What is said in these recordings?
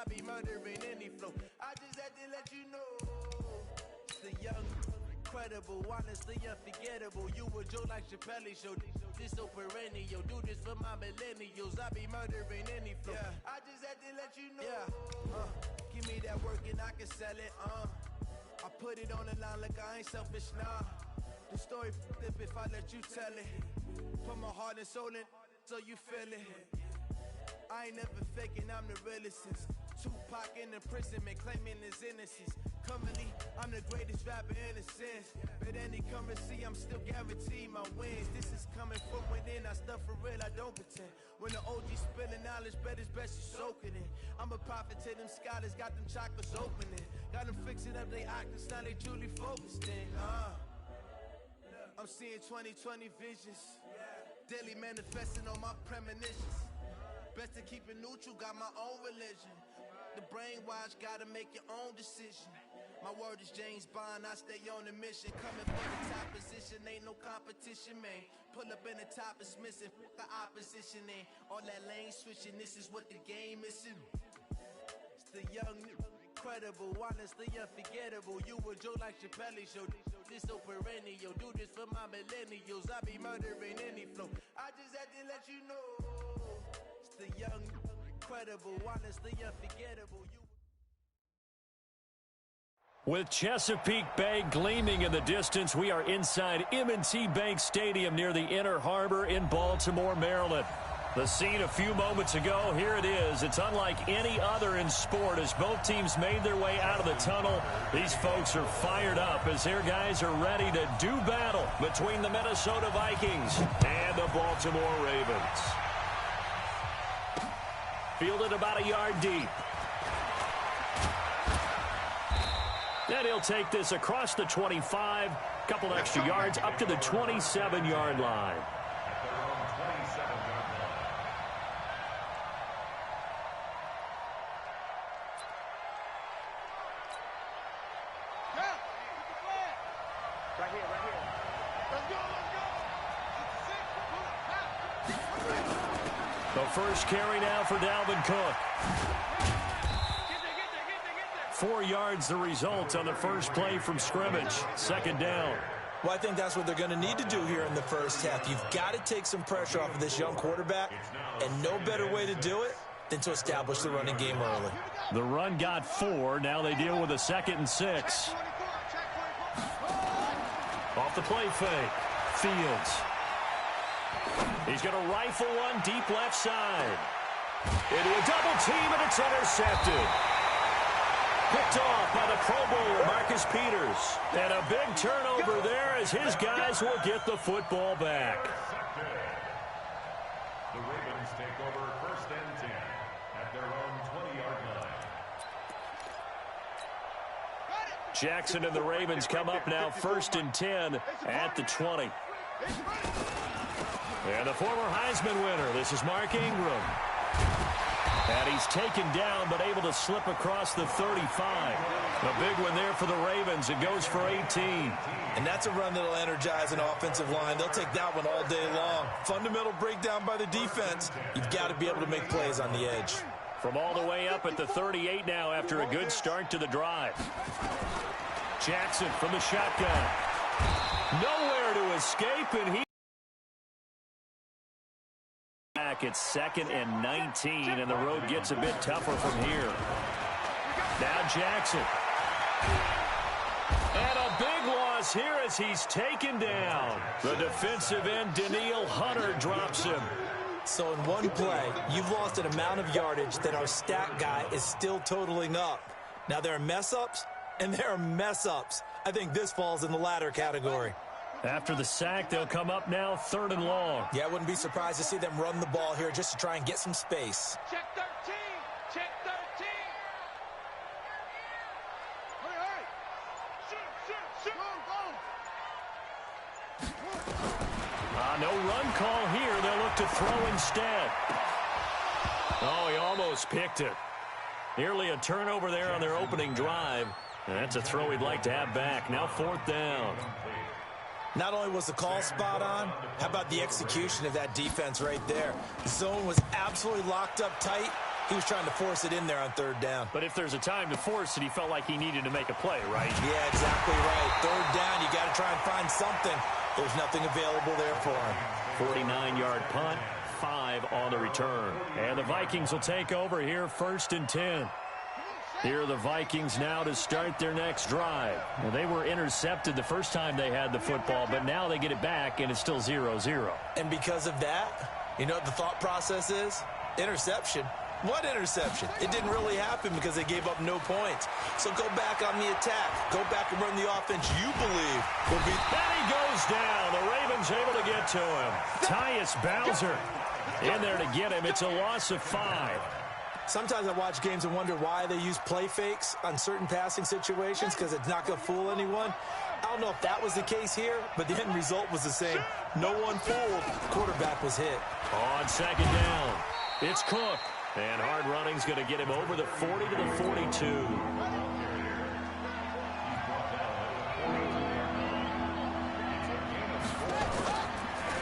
I be murdering any flow. I just had to let you know. It's the young, incredible, honestly unforgettable. You a Joe like Chappelle show. This so perennial. Do this for my millennials. I be murdering any flow. Yeah. I just had to let you know. Yeah. Give me that work and I can sell it. I put it on the line like I ain't selfish, nah. The story flip if I let you tell it. Put my heart and soul in so you feel it. I ain't never faking, I'm the realest since Tupac in imprisonment, claiming his innocence. Currently, I'm the greatest rapper in a sense. But any currency, I'm still guaranteed my wins. This is coming from within, I stuff for real, I don't pretend. When the OG spilling knowledge, bet it's best you soak it in. I'm a prophet to them scholars, got them chakras opening. Got them fixing up they octaves, now they truly focused in. I'm seeing 2020 visions. Daily manifesting on my premonitions. Best to keep it neutral, got my own religion. The brainwash, gotta make your own decision. My word is James Bond, I stay on the mission. Coming for the top position, ain't no competition, man. Pull up in the top is missing, the opposition ain't. All that lane switching, this is what the game missing. It's the young, incredible, honestly unforgettable. You a Joe like Chappelle show. This so perennial. Do this for my millennials. I be murdering any flow. I just had to let you know. It's the young, incredible, honestly unforgettable. With Chesapeake Bay gleaming in the distance, we are inside M&T Bank Stadium near the Inner Harbor in Baltimore, Maryland. The scene a few moments ago, here it is. It's unlike any other in sport as both teams made their way out of the tunnel. These folks are fired up as their guys are ready to do battle between the Minnesota Vikings and the Baltimore Ravens. Fielded about a yard deep. And he'll take this across the 25, couple extra yards up to the 27-yard line. The first carry now for Dalvin Cook. 4 yards the result on the first play from scrimmage. Second down. Well, I think that's what they're going to need to do here in the first half. You've got to take some pressure off of this young quarterback, and no better way to do it than to establish the running game early. The run got 4. Now they deal with a 2nd and 6. Off the play fake. Fields. He's going to rifle one deep left side. Into a double team, and it's intercepted. Picked off by the Pro Bowler, Marcus Peters. And a big turnover there as his guys will get the football back. The Ravens take over 1st and 10 at their own 20-yard line. Jackson and the Ravens come up now 1st and 10 at the 20. And the former Heisman winner, this is Mark Ingram. And he's taken down, but able to slip across the 35. A big one there for the Ravens. It goes for 18. And that's a run that'll energize an offensive line. They'll take that one all day long. Fundamental breakdown by the defense. You've got to be able to make plays on the edge. From all the way up at the 38 now after a good start to the drive. Jackson from the shotgun. Nowhere to escape, and he back at 2nd and 19, and the road gets a bit tougher from here. Now Jackson. And a big loss here as he's taken down. The defensive end, Danielle Hunter, drops him. So in one play, you've lost an amount of yardage that our stat guy is still totaling up. Now there are mess-ups, and there are mess-ups. I think this falls in the latter category. After the sack, they'll come up now 3rd and long. Yeah, I wouldn't be surprised to see them run the ball here just to try and get some space. Check 13. Check 13. Hurry. Shoot. Go. No run call here. They'll look to throw instead. Oh, he almost picked it. Nearly a turnover there on their opening drive. And that's a throw he'd like to have back. Now 4th down. Not only was the call spot on, how about the execution of that defense right there? The zone was absolutely locked up tight. He was trying to force it in there on third down. But if there's a time to force it, he felt like he needed to make a play, right? Yeah, exactly right. Third down, you got to try and find something. There's nothing available there for him. 49-yard punt, 5 on the return. And the Vikings will take over here, 1st and 10. Here are the Vikings now to start their next drive. Well, they were intercepted the first time they had the football, but now they get it back, and it's still 0-0. And because of that, you know what the thought process is? Interception. What interception? It didn't really happen because they gave up no points. So go back on the attack. Go back and run the offense you believe will be. And he goes down. The Ravens able to get to him. Tyus Bowser in there to get him. It's a loss of 5. Sometimes I watch games and wonder why they use play fakes on certain passing situations because it's not going to fool anyone. I don't know if that was the case here, but the end result was the same. No one fooled. Quarterback was hit. On 2nd down, it's Cook. And hard running's going to get him over the 40 to the 42.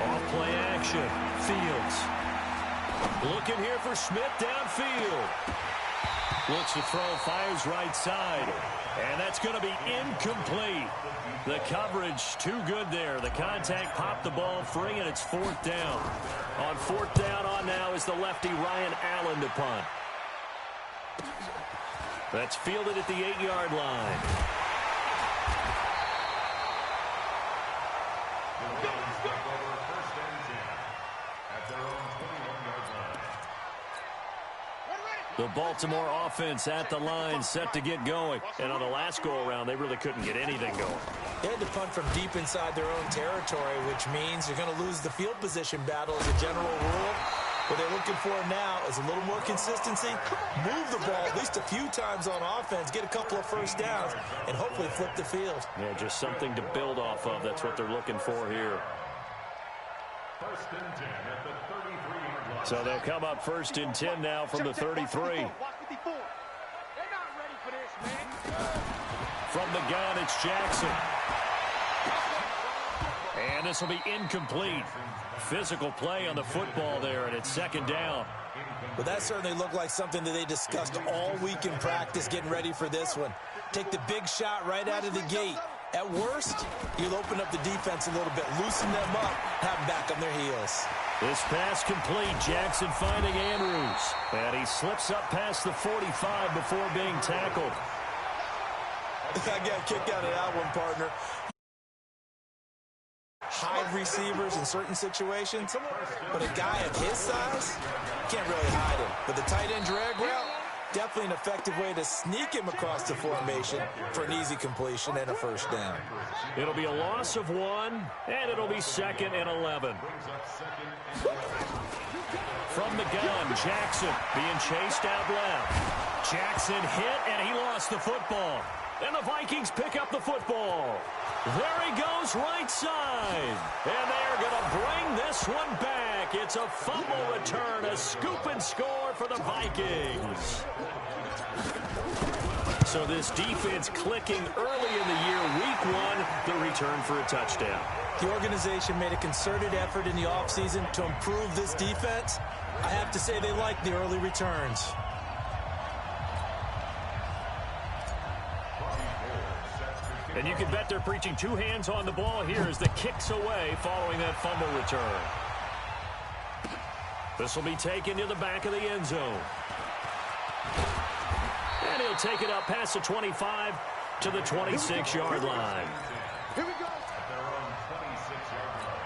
Off play action. Fields. Looking here for Smith downfield. Looks to throw, fires right side. And that's going to be incomplete. The coverage too good there. The contact popped the ball free, and it's 4th down. On 4th down on now is the lefty Ryan Allen to punt. That's fielded at the 8-yard line. The Baltimore offense at the line, set to get going. And on the last go-around, they really couldn't get anything going. They had to punt from deep inside their own territory, which means you're going to lose the field position battle as a general rule. What they're looking for now is a little more consistency, move the ball at least a few times on offense, get a couple of first downs, and hopefully flip the field. Yeah, just something to build off of. That's what they're looking for here. 1st and 10 at the 33-yard line. So they'll come up 1st and 10 now from the 33. From the gun, it's Jackson. And this will be incomplete. Physical play on the football there, and it's 2nd down. Well, that certainly looked like something that they discussed all week in practice getting ready for this one. Take the big shot right out of the gate. At worst, you'll open up the defense a little bit, loosen them up, have them back on their heels. This pass complete. Jackson finding Andrews. And he slips up past the 45 before being tackled. I got a kick out of that one, partner. Hide receivers in certain situations, but a guy of his size can't really hide him. But the tight end drag route, definitely an effective way to sneak him across the formation for an easy completion and a first down. It'll be a loss of 1, and it'll be 2nd and 11. From the gun, Jackson being chased out left. Jackson hit, and he lost the football. And the Vikings pick up the football. There he goes right side. And they're going to bring this one back. It's a fumble return, a scoop and score for the Vikings. So this defense clicking early in the year, week 1, the return for a touchdown. The organization made a concerted effort in the offseason to improve this defense. I have to say they like the early returns. And you can bet they're preaching 2 hands on the ball here as the kicks away following that fumble return. This will be taken to the back of the end zone. And he'll take it up past the 25 to the 26-yard line. Here we go. At their own 26-yard line.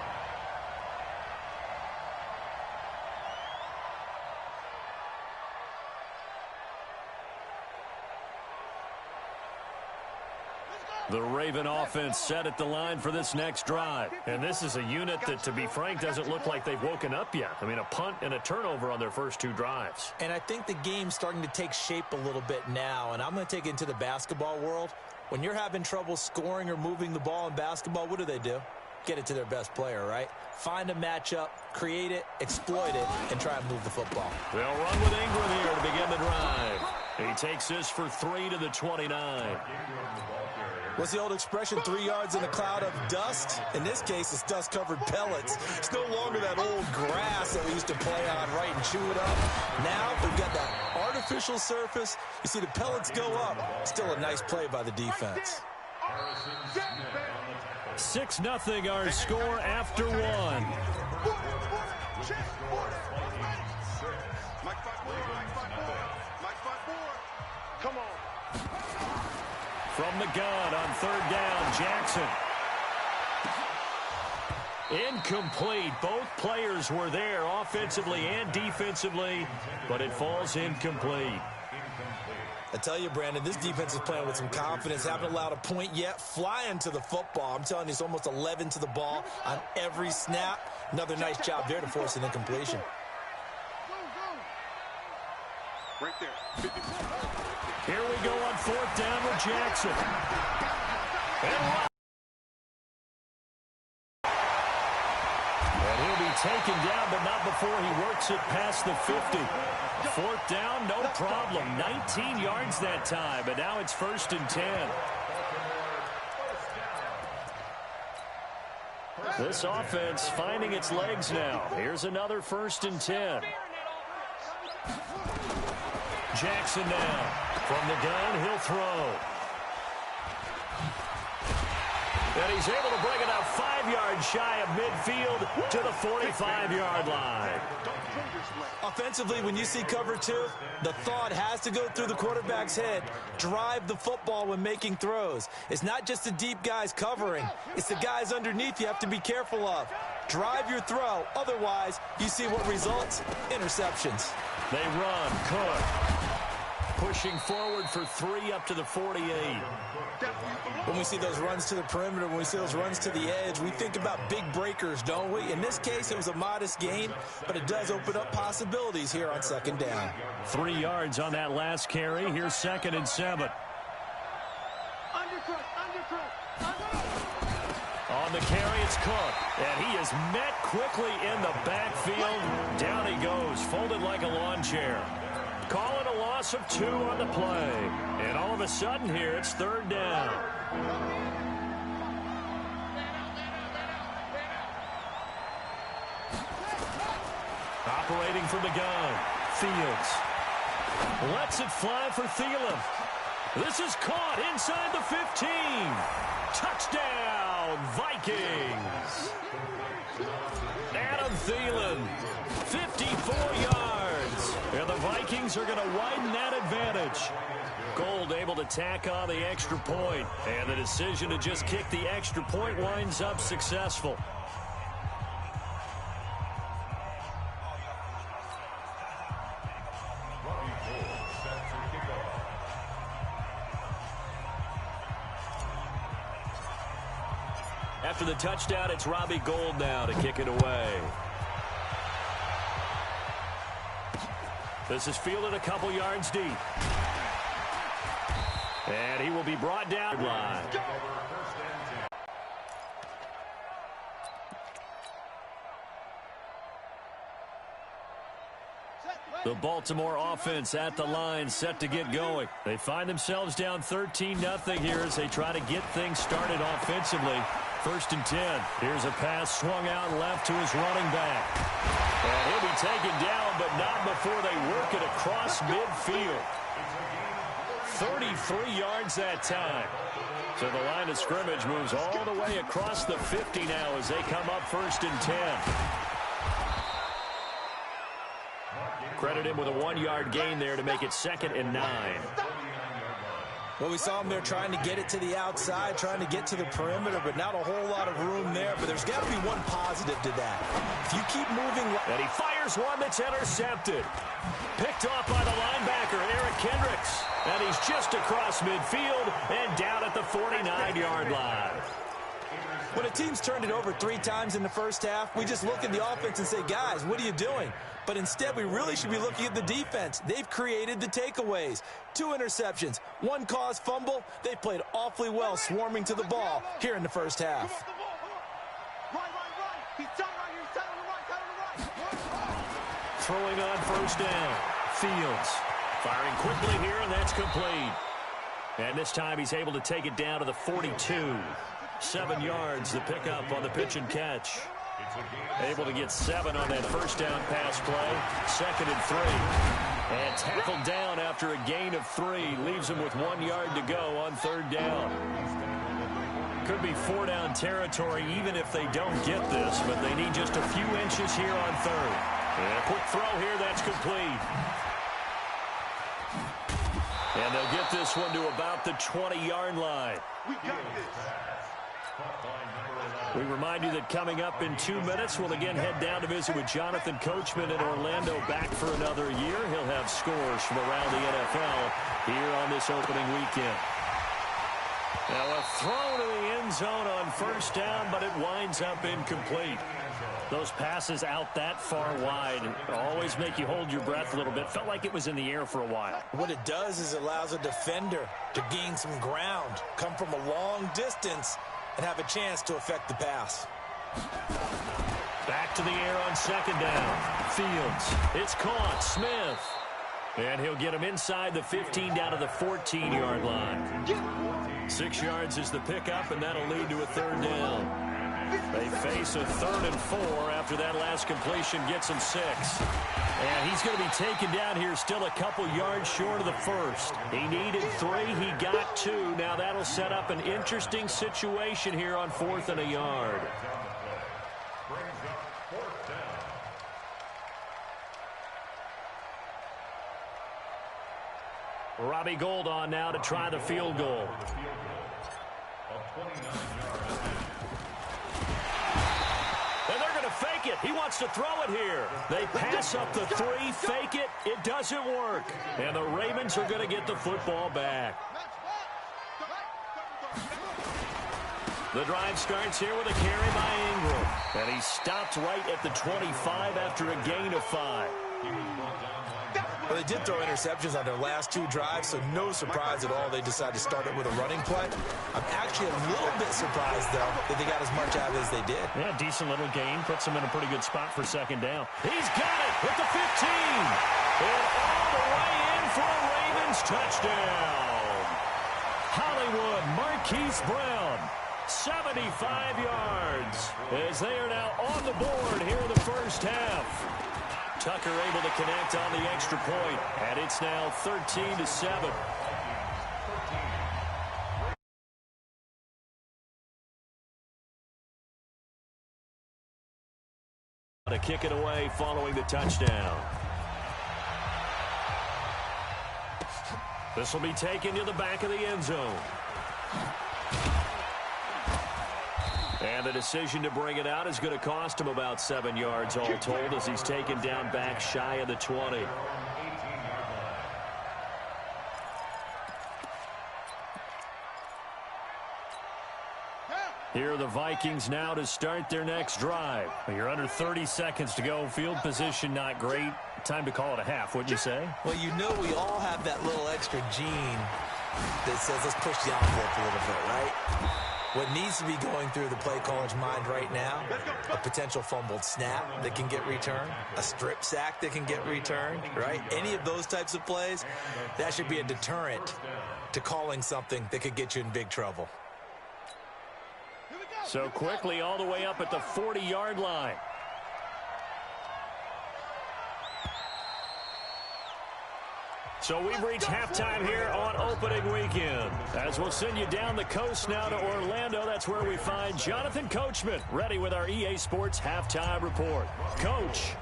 The Raven offense set at the line for this next drive. And this is a unit that, to be frank, doesn't look like they've woken up yet. I mean, a punt and a turnover on their first 2 drives. And I think the game's starting to take shape a little bit now. And I'm going to take it into the basketball world. When you're having trouble scoring or moving the ball in basketball, what do? Get it to their best player, right? Find a matchup, create it, exploit it, and try and move the football. They'll run with Ingram here to begin the drive. He takes this for 3 to the 29. What's the old expression, 3 yards in a cloud of dust? In this case, it's dust-covered pellets. It's no longer that old grass that we used to play on, right, and chew it up. Now we've got that artificial surface. You see the pellets go up. Still a nice play by the defense. 6-0 our score after one. Come on. From the gun on third down, Jackson. Incomplete. Both players were there offensively and defensively, but it falls incomplete. I tell you, Brandon, this defense is playing with some confidence. Haven't allowed a point yet. Flying to the football. I'm telling you, it's almost 11 to the ball on every snap. Another nice job there to force an incompletion. Right there. Here we go on fourth down with Jackson. And he'll be taken down, but not before he works it past the 50. Fourth down, no problem. 19 yards that time, but now it's 1st and 10. This offense finding its legs now. Here's another 1st and 10. Jackson now. From the gun, he'll throw. And he's able to bring it up 5 yards shy of midfield to the 45-yard line. Offensively, when you see cover two, the thought has to go through the quarterback's head. Drive the football when making throws. It's not just the deep guys covering. It's the guys underneath you have to be careful of. Drive your throw. Otherwise, you see what results? Interceptions. They run. Cook. Pushing forward for 3 up to the 48. When we see those runs to the perimeter, when we see those runs to the edge, we think about big breakers, don't we? In this case, it was a modest gain, but it does open up possibilities here on 2nd down. 3 yards on that last carry. Here's 2nd and 7. On the carry, it's Cook. And he is met quickly in the backfield. Down he goes, folded like a lawn chair. Calling a loss of 2 on the play. And all of a sudden here, it's 3rd down. Operating from the gun. Fields. Lets it fly for Thielen. This is caught inside the 15. Touchdown, Vikings. Adam Thielen, 54 yards. And the Vikings are going to widen that advantage. Gold able to tack on the extra point. And the decision to just kick the extra point winds up successful. After the touchdown, it's Robbie Gould now to kick it away. This is fielded a couple yards deep. And he will be brought down line. The Baltimore offense at the line, set to get going. They find themselves down 13-0 here as they try to get things started offensively. 1st and 10. Here's a pass swung out left to his running back. And he'll be taken down, but not before they work it across midfield. 33 yards that time. So the line of scrimmage moves all the way across the 50 now as they come up 1st and 10. Credit him with a 1-yard gain there to make it 2nd and 9. Well, we saw him there trying to get it to the outside, trying to get to the perimeter, but not a whole lot of room there. But there's got to be one positive to that. If you keep moving... And he fires one that's intercepted. Picked off by the linebacker, Eric Kendricks. And he's just across midfield and down at the 49-yard line. When a team's turned it over 3 times in the first half, we just look at the offense and say, guys, what are you doing? But instead, we really should be looking at the defense. They've created the takeaways. 2 interceptions, 1 caused fumble. They played awfully well swarming to the ball here in the first half. Throwing on 1st down. Fields firing quickly here, and that's complete. And this time he's able to take it down to the 42. 7 yards, the pickup on the pitch and catch. Able to get 7 on that 1st down pass play. 2nd and 3. And tackled down after a gain of 3. Leaves him with 1 yard to go on 3rd down. Could be 4-down territory even if they don't get this, but they need just a few inches here on 3rd. And a quick throw here, that's complete. And they'll get this one to about the 20-yard line. We got this. We remind you that coming up in 2 minutes, we'll again head down to visit with Jonathan Coachman in Orlando, back for another year. He'll have scores from around the NFL here on this opening weekend. Now a throw to the end zone on 1st down, but it winds up incomplete. Those passes out that far wide always make you hold your breath a little bit. Felt like it was in the air for a while. What it does is it allows a defender to gain some ground, come from a long distance, and have a chance to affect the pass. Back to the air on 2nd down. Fields. It's caught. Smith. And he'll get him inside the 15 down to the 14-yard line. 6 yards is the pickup, and that'll lead to a 3rd down. They face a 3rd and 4 after that last completion gets him 6. And he's going to be taken down here still a couple yards short of the 1st. He needed 3. He got 2. Now that'll set up an interesting situation here on 4th and a yard. Robbie Gould on now to try the field goal. And they're going to fake it. He wants to throw it here. They pass up the 3, fake it. It doesn't work. And the Ravens are going to get the football back. The drive starts here with a carry by Ingram. And he stopped right at the 25 after a gain of 5. Well, they did throw interceptions on their last 2 drives, so no surprise at all they decided to start it with a running play. I'm actually a little bit surprised, though, that they got as much out of it as they did. Yeah, decent little gain. Puts him in a pretty good spot for 2nd down. He's got it at the 15. And all the way in for a Ravens touchdown. Hollywood Marquise Brown, 75 yards, as they are now on the board here in the 1st half. Tucker able to connect on the extra point, and it's now 13-7. To kick it away following the touchdown. This will be taken to the back of the end zone. And the decision to bring it out is going to cost him about 7 yards all told, as he's taken down back shy of the 20. Here are the Vikings now to start their next drive. You're under 30 seconds to go. Field position not great. Time to call it a half, wouldn't you say? Well, you know we all have that little extra gene that says let's push the envelope a little bit, right? What needs to be going through the play caller's mind right now, a potential fumbled snap that can get returned, a strip sack that can get returned, right? Any of those types of plays, that should be a deterrent to calling something that could get you in big trouble. So quickly all the way up at the 40-yard line. So we've reached halftime here on opening weekend. As we'll send you down the coast now to Orlando, that's where we find Jonathan Coachman, ready with our EA Sports halftime report. Coach,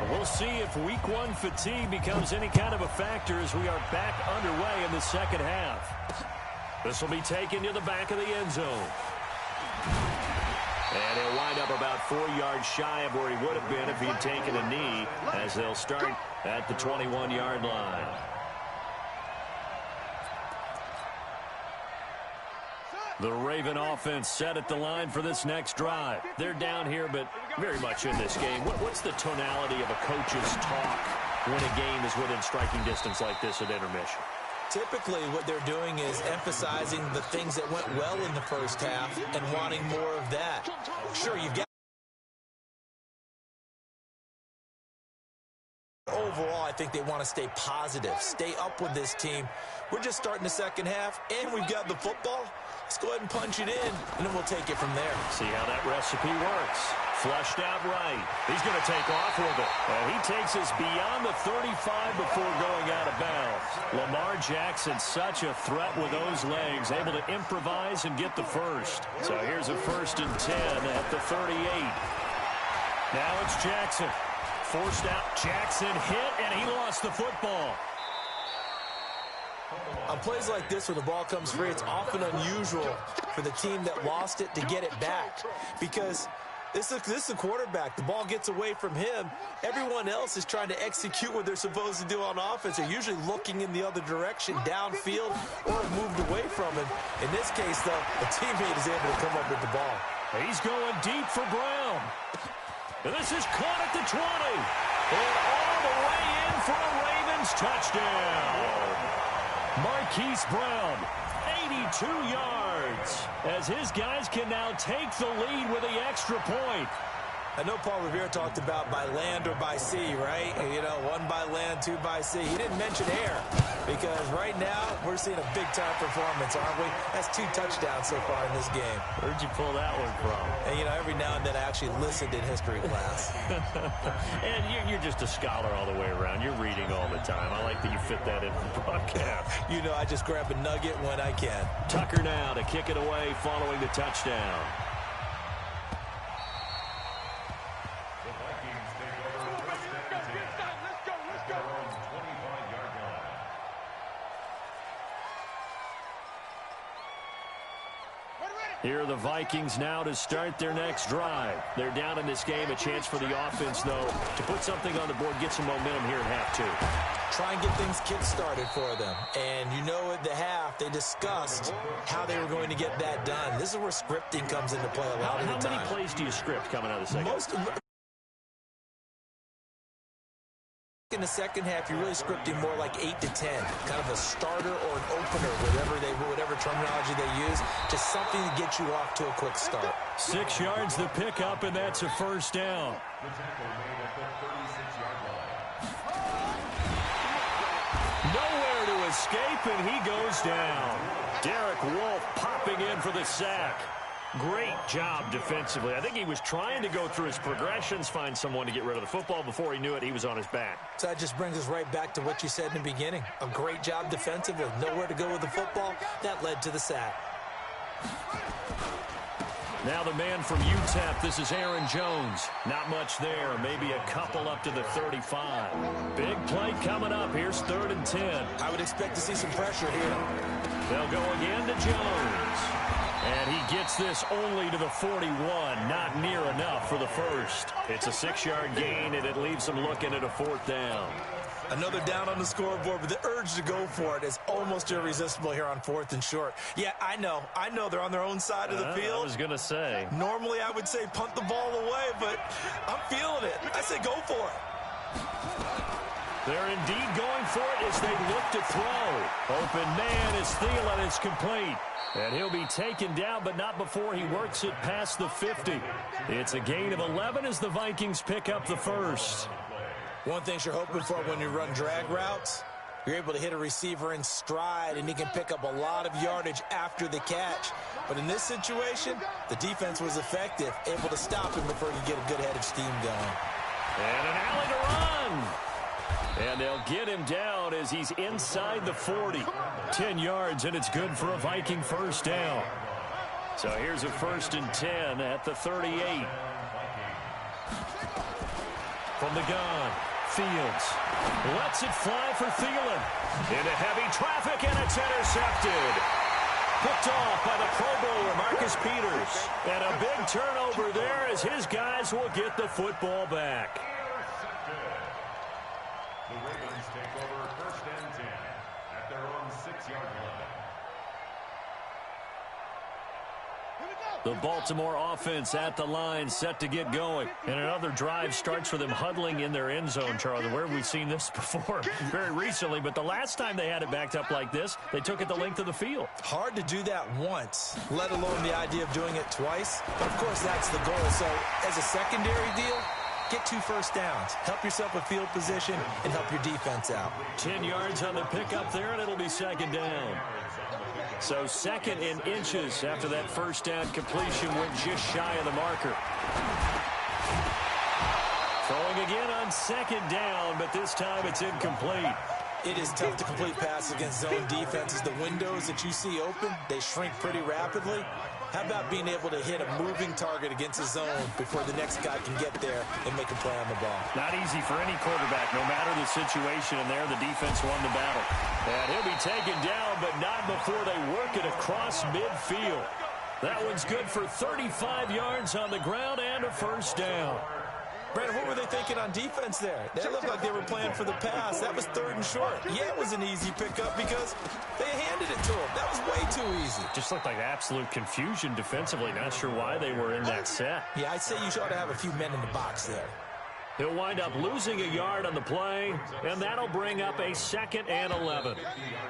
we'll see if week 1 fatigue becomes any kind of a factor as we are back underway in the 2nd half. This will be taken to the back of the end zone. And he'll wind up about 4 yards shy of where he would have been if he'd taken a knee, as they'll start at the 21-yard line. The Raven offense set at the line for this next drive. They're down here, but very much in this game. What's the tonality of a coach's talk when a game is within striking distance like this at intermission? Typically, what they're doing is emphasizing the things that went well in the first half and wanting more of that. Sure, you've got overall, I think they want to stay positive, stay up with this team. We're just starting the second half, and we've got the football. Let's go ahead and punch it in, and then we'll take it from there. See how that recipe works. Flushed out right. He's going to take off with it. And he takes us beyond the 35 before going out of bounds. Lamar Jackson, such a threat with those legs, able to improvise and get the first. So here's a 1st and 10 at the 38. Now it's Jackson. Forced out. Jackson hit, and he lost the football. On plays like this where the ball comes free, it's often unusual for the team that lost it to get it back, because this is the quarterback. The ball gets away from him. Everyone else is trying to execute what they're supposed to do on offense. They're usually looking in the other direction, downfield, or moved away from him. In this case, though, a teammate is able to come up with the ball. He's going deep for Brown. And this is caught at the 20. And all the way in for a Ravens touchdown. Marquise Brown, 82 yards, as his guys can now take the lead with the extra point. I know Paul Revere talked about by land or by sea, right? You know, 1 by land, 2 by sea. He didn't mention air, because right now we're seeing a big-time performance, aren't we? That's 2 touchdowns so far in this game. Where'd you pull that one from? And, you know, every now and then I actually listened in history class. And you're just a scholar all the way around. You're reading all the time. I like that you fit that in the broadcast. You know, I just grab a nugget when I can. Tucker now to kick it away following the touchdown. Here are the Vikings now to start their next drive. They're down in this game. A chance for the offense, though, to put something on the board, get some momentum here in half 2. Try and get things kick-started for them. And you know at the half, they discussed how they were going to get that done. This is where scripting comes into play a lot of the time. How many plays do you script coming out of the second? In the second half, you're really scripting more like 8 to 10, kind of a starter or an opener, whatever terminology they use, just something to get you off to a quick start. 6 yards the pickup, and that's a 1st down. Nowhere to escape, and he goes down. Derek Wolfe popping in for the sack. Great job defensively. I think he was trying to go through his progressions, find someone to get rid of the football. Before he knew it, he was on his back. So that just brings us right back to what you said in the beginning. A great job defensively. Nowhere to go with the football. That led to the sack. Now the man from UTEP, this is Aaron Jones. Not much there, maybe a couple up to the 35. Big play coming up. Here's 3rd and 10. I would expect to see some pressure here. They'll go again to Jones. And he gets this only to the 41, not near enough for the first. It's a 6-yard gain, and it leaves them looking at a 4th down. Another down on the scoreboard, but the urge to go for it is almost irresistible here on 4th and short. Yeah, I know they're on their own side of the field. I was going to say. Normally I would say punt the ball away, but I'm feeling it. I say go for it. They're indeed going for it as they look to throw. Open man is Thielen. It's complete. And he'll be taken down, but not before he works it past the 50. It's a gain of 11 as the Vikings pick up the first. One thing you're hoping for when you run drag routes, you're able to hit a receiver in stride, and he can pick up a lot of yardage after the catch. But in this situation, the defense was effective, able to stop him before he get a good head of steam going. And an alley to run. And they'll get him down as he's inside the 40. 10 yards, and it's good for a Viking 1st down. So here's a 1st and 10 at the 38. From the gun, Fields lets it fly for Thielen. Into heavy traffic, and it's intercepted. Picked off by the Pro Bowler, Marcus Peters. And a big turnover there as his guys will get the football back. The Ravens take over 1st and 10 at their own 6-yard line. The Baltimore offense at the line, set to get going. And another drive starts with them huddling in their end zone, Charlie. Where have we seen this before? Very recently, but the last time they had it backed up like this, they took it the length of the field. Hard to do that once, let alone the idea of doing it twice. But, of course, that's the goal. So, as a secondary deal, get 2 first downs. Help yourself with field position and help your defense out. 10 yards on the pickup there, and it'll be second down. So second in inches after that first down completion went just shy of the marker. Throwing again on second down, but this time it's incomplete. It is tough to complete passes against zone defenses. The windows that you see open, they shrink pretty rapidly. How about being able to hit a moving target against a zone before the next guy can get there and make a play on the ball? Not easy for any quarterback, no matter the situation, and there the defense won the battle. And he'll be taken down, but not before they work it across midfield. That one's good for 35 yards on the ground and a first down. Brandon, what were they thinking on defense there? They looked like they were playing for the pass. That was 3rd and short. Yeah, it was an easy pickup because they handed it to him. That was way too easy. Just looked like absolute confusion defensively. Not sure why they were in that set. Yeah, I'd say you ought to have a few men in the box there. He'll wind up losing a yard on the play, and that'll bring up a 2nd and 11. That's the end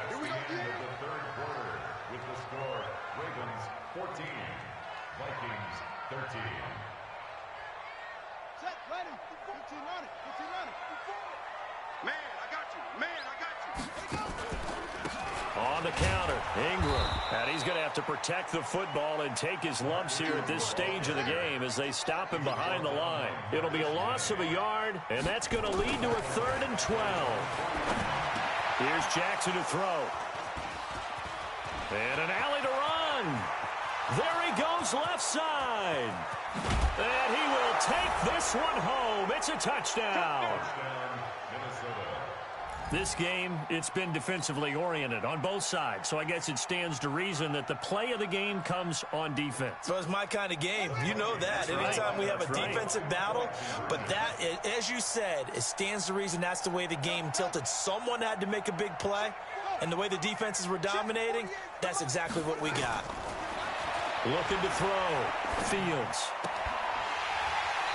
of the third quarter with the score Ravens 14, Vikings 13. Set, ready. 15 on it. 15 on it. Man, I got you. Man, I got you. On the counter, Ingram. And he's going to have to protect the football and take his lumps here at this stage of the game as they stop him behind the line. It'll be a loss of a yard, and that's going to lead to a 3rd and 12. Here's Jackson to throw. And an alley to run. There he goes left side. And he will take this one home. It's a touchdown. This game, it's been defensively oriented on both sides, so I guess it stands to reason that the play of the game comes on defense. So it's my kind of game. You know that. Anytime we have a defensive battle, but that, as you said, it stands to reason that's the way the game tilted. Someone had to make a big play, and the way the defenses were dominating, that's exactly what we got. Looking to throw. Fields.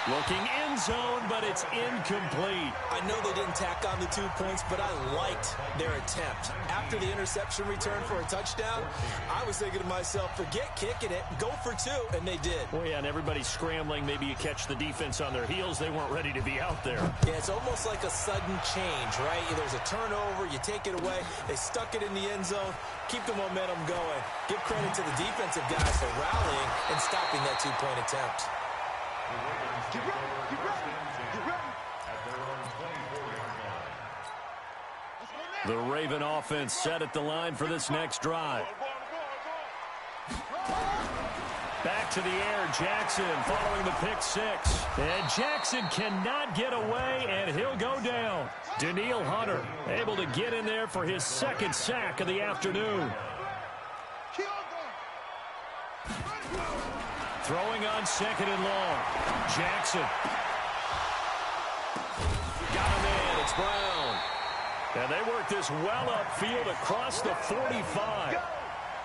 Looking end zone, but it's incomplete. I know they didn't tack on the 2 points, but I liked their attempt. After the interception return for a touchdown, I was thinking to myself, forget kicking it, go for 2, and they did. Well, yeah, and everybody's scrambling. Maybe you catch the defense on their heels. They weren't ready to be out there. Yeah, it's almost like a sudden change, right? There's a turnover, you take it away, they stuck it in the end zone, keep the momentum going. Give credit to the defensive guys for rallying and stopping that 2-point attempt. Get ready. Get ready. Get ready. At their own 24-yard line. The Raven offense set at the line for this next drive. Back to the air, Jackson following the pick 6. And Jackson cannot get away, and he'll go down. Daniil Hunter able to get in there for his 2nd sack of the afternoon. Throwing on 2nd and long. Jackson. Got him in. It's Brown. And they work this well upfield across the 45.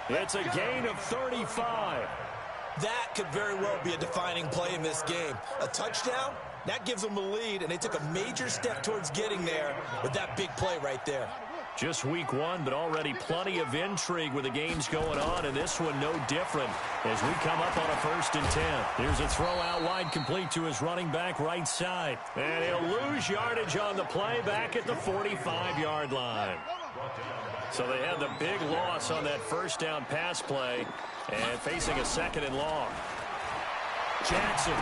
It's a gain of 35. That could very well be a defining play in this game. A touchdown, that gives them a lead, and they took a major step towards getting there with that big play right there. Just week 1, but already plenty of intrigue with the games going on, and this one no different as we come up on a 1st and 10. Here's a throw out wide complete to his running back right side. And he'll lose yardage on the play back at the 45-yard line. So they had the big loss on that 1st down pass play and facing a 2nd and long. Jackson,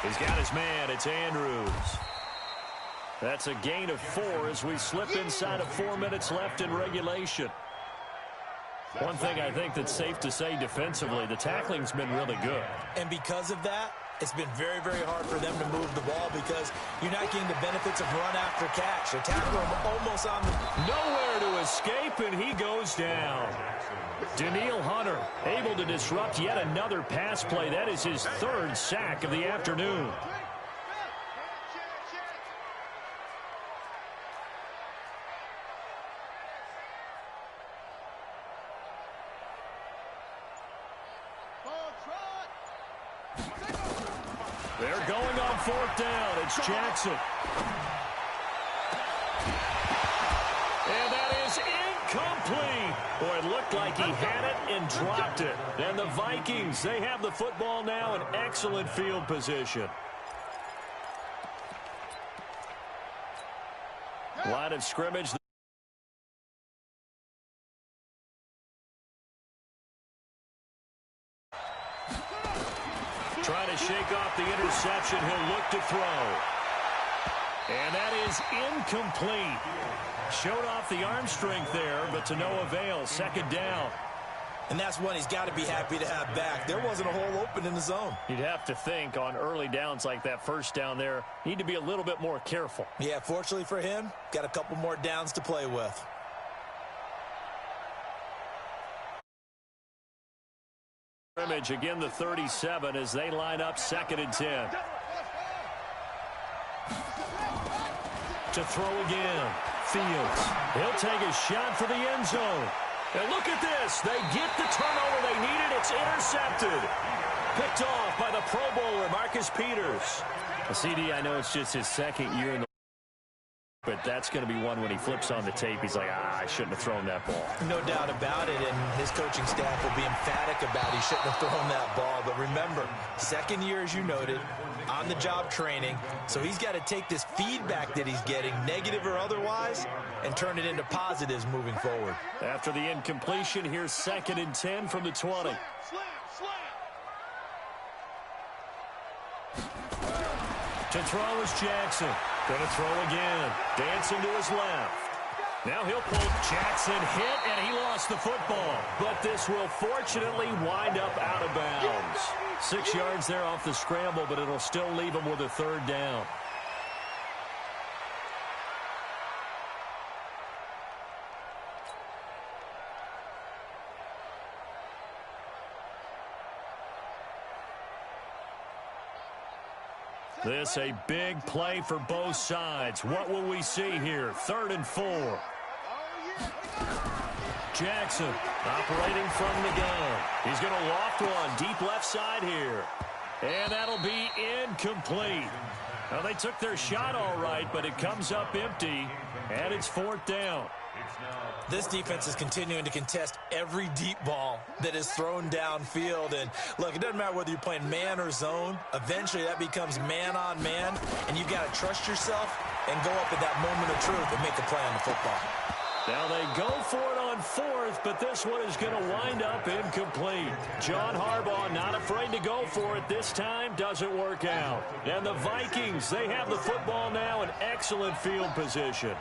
he's got his man. It's Andrews. That's a gain of 4 as we slip inside of 4 minutes left in regulation. One thing I think that's safe to say defensively, the tackling's been really good. And because of that, it's been very, very hard for them to move the ball because you're not getting the benefits of run after catch. They're tackling him almost on the... Nowhere to escape, and he goes down. Daniil Hunter able to disrupt yet another pass play. That is his 3rd sack of the afternoon. They're going on 4th down. It's Jackson. And that is incomplete. Boy, look looked like he had it and dropped it. And the Vikings, they have the football now in excellent field position. Line of scrimmage. Trying to shake off the interception. He'll look to throw. And that is incomplete. Showed off the arm strength there, but to no avail. Second down. And that's one he's got to be happy to have back. There wasn't a hole open in the zone. You'd have to think on early downs like that first down there, need to be a little bit more careful. Yeah, fortunately for him, got a couple more downs to play with. Again, the 37 as they line up 2nd and 10. To throw again. Fields. He'll take a shot for the end zone. And look at this. They get the turnover they needed. It's intercepted. Picked off by the Pro Bowler, Marcus Peters. A CD, I know it's just his second year in the but that's going to be one when he flips on the tape. He's like, I shouldn't have thrown that ball. No doubt about it, and his coaching staff will be emphatic about he shouldn't have thrown that ball. But remember, second year, as you noted, on-the-job training. So he's got to take this feedback that he's getting, negative or otherwise, and turn it into positives moving forward. After the incompletion, here's 2nd and 10 from the 20. To throw is Jackson. Going to throw again. Dancing to his left. Now he'll pull. Jackson hit, and he lost the football. But this will fortunately wind up out of bounds. 6 yards there off the scramble, but it'll still leave him with a 3rd down. This a big play for both sides. What will we see here? 3rd and 4. Jackson operating from the gun. He's going to loft one deep left side here. And that'll be incomplete. Well, they took their shot all right, but it comes up empty, and it's 4th down. This defense is continuing to contest every deep ball that is thrown downfield. And, look, it doesn't matter whether you're playing man or zone. Eventually, that becomes man-on-man, and you've got to trust yourself and go up at that moment of truth and make a play on the football. Now they go for it on 4th, but this one is going to wind up incomplete. John Harbaugh not afraid to go for it this time. Doesn't work out. And the Vikings, they have the football now in excellent field position.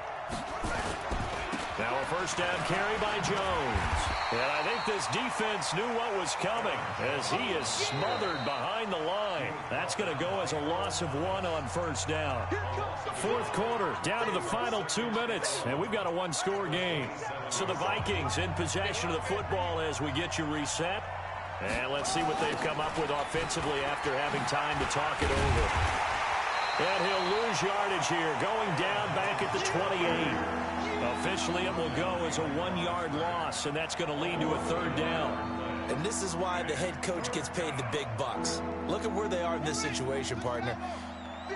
Now a 1st down carry by Jones. And I think this defense knew what was coming as he is smothered behind the line. That's going to go as a loss of 1 on 1st down. 4th quarter, down to the final 2 minutes, and we've got a 1-score game. So the Vikings in possession of the football as we get you reset. And let's see what they've come up with offensively after having time to talk it over. And he'll lose yardage here, going down back at the 28. Officially, it will go as a 1-yard loss, and that's going to lead to a 3rd down. And this is why the head coach gets paid the big bucks. Look at where they are in this situation, partner.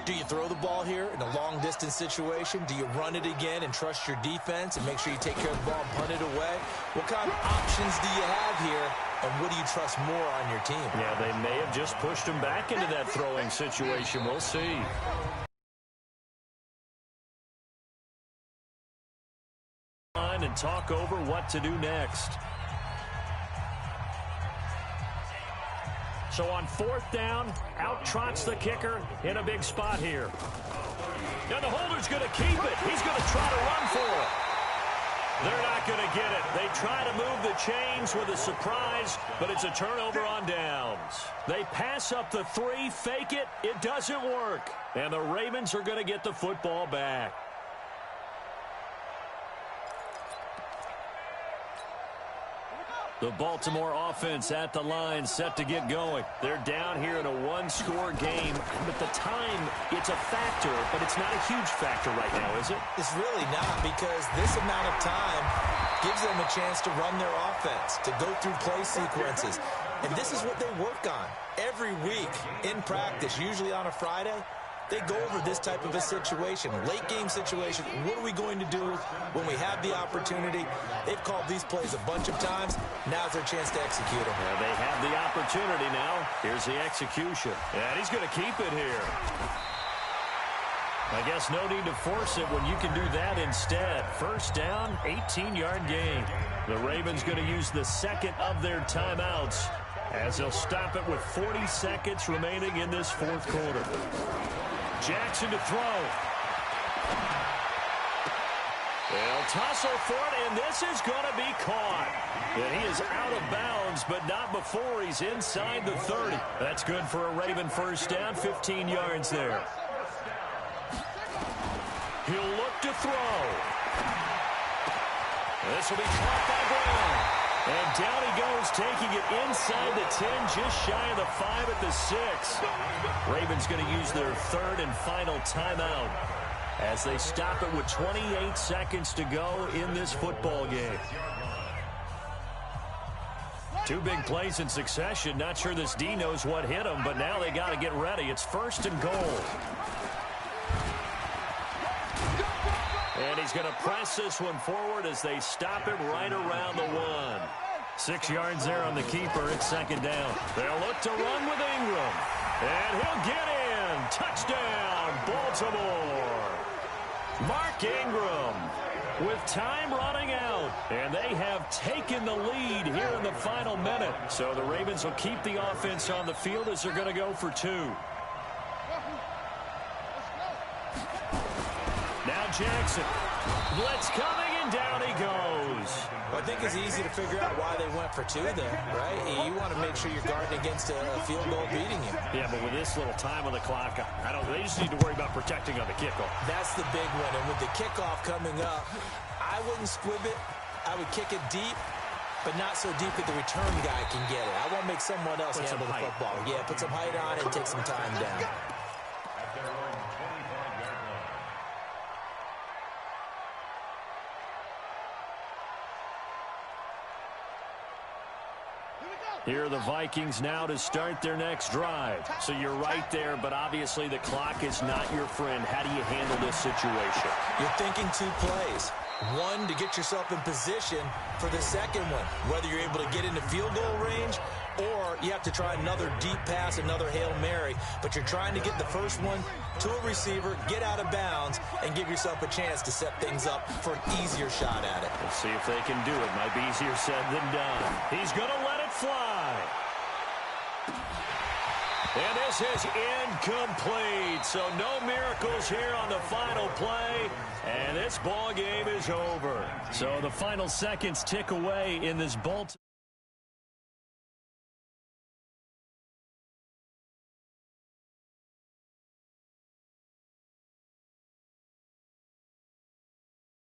Do you throw the ball here in a long-distance situation? Do you run it again and trust your defense and make sure you take care of the ball and punt it away? What kind of options do you have here, and what do you trust more on your team? Yeah, they may have just pushed him back into that throwing situation. We'll see. And talk over what to do next. So on 4th down, out trots the kicker in a big spot here. Now the holder's going to keep it. He's going to try to run for it. They're not going to get it. They try to move the chains with a surprise, but it's a turnover on downs. They pass up the 3, fake it. It doesn't work. And the Ravens are going to get the football back. The Baltimore offense at the line, set to get going. They're down here in a 1-score game, but the time, it's a factor, but it's not a huge factor right now, is it? It's really not, because this amount of time gives them a chance to run their offense, to go through play sequences. And this is what they work on every week in practice, usually on a Friday. they go over this type of a situation, late game situation. What are we going to do when we have the opportunity? They've called these plays a bunch of times. Now's their chance to execute them. Yeah, they have the opportunity now. Here's the execution. And he's going to keep it here. I guess no need to force it when you can do that instead. First down, 18-yard gain. The Ravens going to use the second of their timeouts as they'll stop it with 40 seconds remaining in this fourth quarter. Jackson to throw. They'll tussle for it, and this is going to be caught. And he is out of bounds, but not before he's inside the 30. That's good for a Raven first down, 15 yards there. He'll look to throw. This will be caught by Brown. And down he goes, taking it inside the 10, just shy of the 5 at the 6. Ravens going to use their third and final timeout as they stop it with 28 seconds to go in this football game. Two big plays in succession. Not sure this D knows what hit him, but now they got to get ready. It's first and goal. And he's going to press this one forward as they stop him right around the 1. 6 yards there on the keeper. It's second down. They'll look to run with Ingram. And he'll get in. Touchdown, Baltimore. Mark Ingram with time running out. And they have taken the lead here in the final minute. So the Ravens will keep the offense on the field as they're going to go for 2. Now Jackson. Blitz coming, and down he goes. Well, I think it's easy to figure out why they went for 2 there, right? You want to make sure you're guarding against a field goal beating you. Yeah, but with this little time on the clock, they just need to worry about protecting on the kickoff. That's the big one. And with the kickoff coming up, I wouldn't squib it. I would kick it deep, but not so deep that the return guy can get it. I want to make someone else handle the football. Yeah, put some height on it and take some time down. Here are the Vikings now to start their next drive. So you're right there, but obviously the clock is not your friend. How do you handle this situation? You're thinking 2 plays. One, to get yourself in position for the second one, whether you're able to get into field goal range or you have to try another deep pass, another Hail Mary, but you're trying to get the first one to a receiver, get out of bounds, and give yourself a chance to set things up for an easier shot at it. Let's see if they can do it. Might be easier said than done. He's going to let it fly. And this is incomplete. So no miracles here on the final play. And this ball game is over. So the final seconds tick away in this Baltimore.